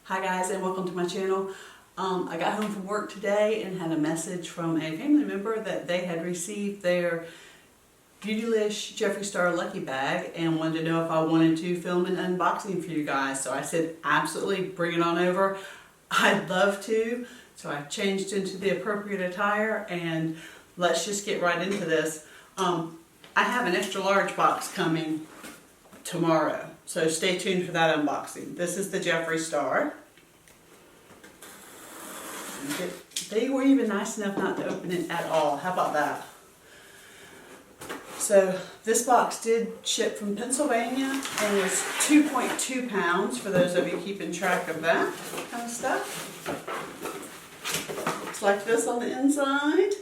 Hi guys, and welcome to my channel. I got home from work today and had a message from a family member that they had received their Beautylish Jeffree Star LuckyBag and wanted to know if I wanted to film an unboxing for you guys. So I said, absolutely, bring it on over. I'd love to. So I changed into the appropriate attire and let's just get right into this. I have an extra large box coming tomorrow, so stay tuned for that unboxing. This is the Jeffree Star. They were even nice enough not to open it at all. How about that? So this box did ship from Pennsylvania and was 2.2 pounds for those of you keeping track of that kind of stuff. Looks like this on the inside.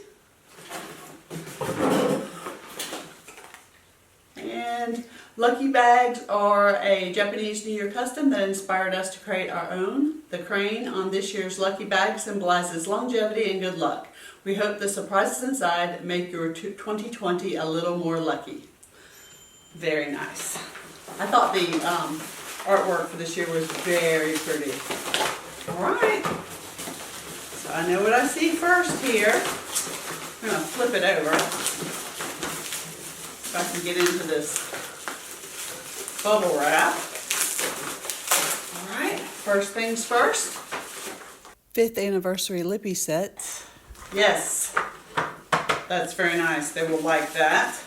And Lucky Bags are a Japanese New Year custom that inspired us to create our own. The crane on this year's Lucky Bag symbolizes longevity and good luck. We hope the surprises inside make your 2020 a little more lucky. Very nice. I thought the artwork for this year was very pretty. Alright, so I know what I see first here. I'm going to flip it over. If I can get into this bubble wrap. Alright, first things first. 5th anniversary lippy sets. Yes, that's very nice. They will like that.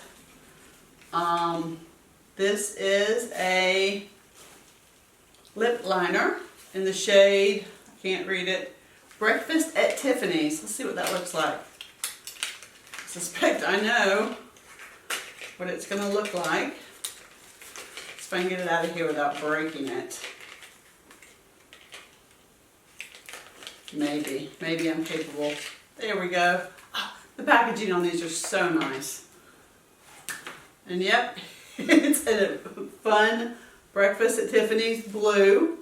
This is a lip liner in the shade, I can't read it, Breakfast at Tiffany's. Let's see what that looks like. I suspect I know what it's going to look like. If I can get it out of here without breaking it. Maybe I'm capable. There we go. Oh, the packaging on these are so nice. And yep, it's a fun Breakfast at Tiffany's blue,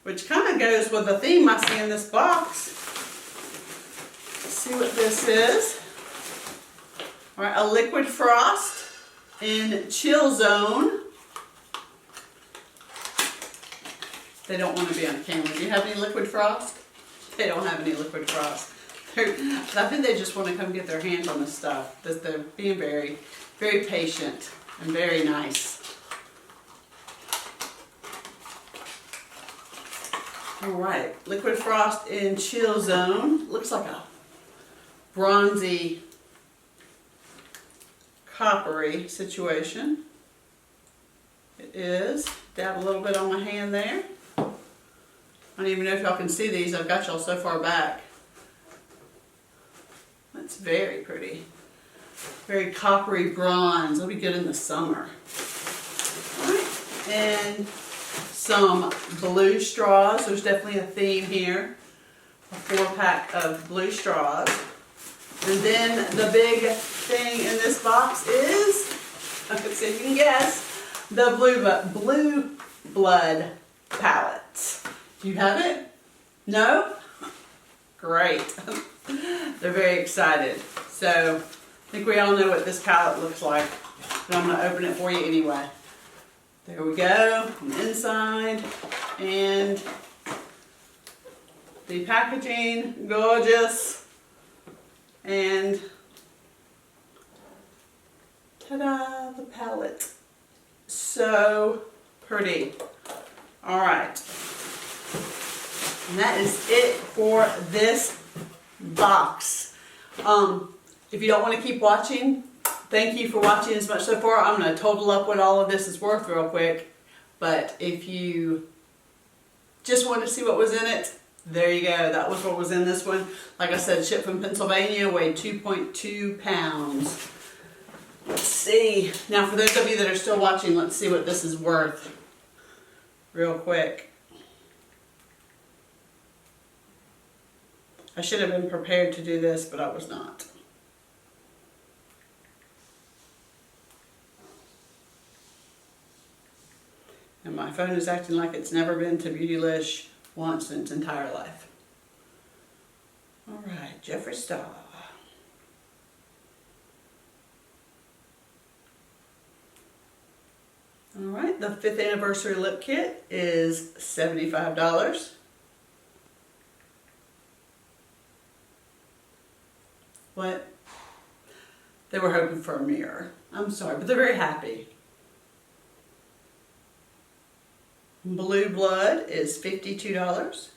which kind of goes with the theme I see in this box. Let's see what this is. All right, a liquid frost in Chill Zone. They don't want to be on camera. Do you have any liquid frost? They don't have any liquid frost. I think they just want to come get their hands on this stuff. They're being very, very patient and very nice. All right, liquid frost in Chill Zone. Looks like a bronzy, coppery situation. It is. Dab a little bit on my hand there. I don't even know if y'all can see these. I've got y'all so far back. That's very pretty. Very coppery bronze. It'll be good in the summer. All right. And some blue straws. There's definitely a theme here. A 4-pack of blue straws. And then the big thing in this box is, let's see if you can guess, the Blue Blood palette. Do you have it? No? Great. They're very excited. So, I think we all know what this palette looks like. But I'm going to open it for you anyway. There we go. On the inside. And the packaging, gorgeous. And ta-da, the palette. So pretty. Alright. And that is it for this box. If you don't want to keep watching, thank you for watching as much so far. I'm going to total up what all of this is worth real quick. But if you just want to see what was in it, there you go. That was what was in this one. Like I said, shipped from Pennsylvania, weighed 2.2 pounds. Let's see. Now for those of you that are still watching, let's see what this is worth real quick. I should have been prepared to do this, but I was not. And my phone is acting like it's never been to Beautylish once in its entire life. Alright, Jeffree Star. Alright, the 5th anniversary lip kit is $75. What? They were hoping for a mirror. I'm sorry, but they're very happy. Blue Blood is $52.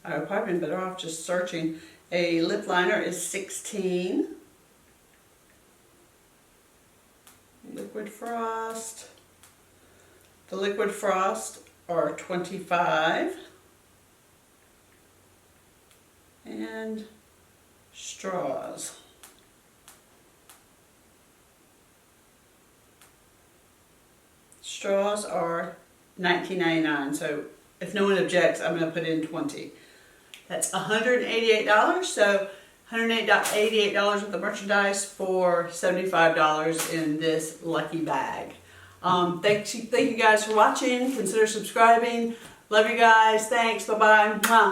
I would probably been better off just searching. A lip liner is $16. Liquid Frost. The Liquid Frost are $25. And straws. Straws are $19.99. So if no one objects, I'm going to put in 20. That's $188, so $188 with the merchandise for $75 in this lucky bag. Thank you guys for watching. Consider subscribing. Love you guys. Thanks. Bye-bye.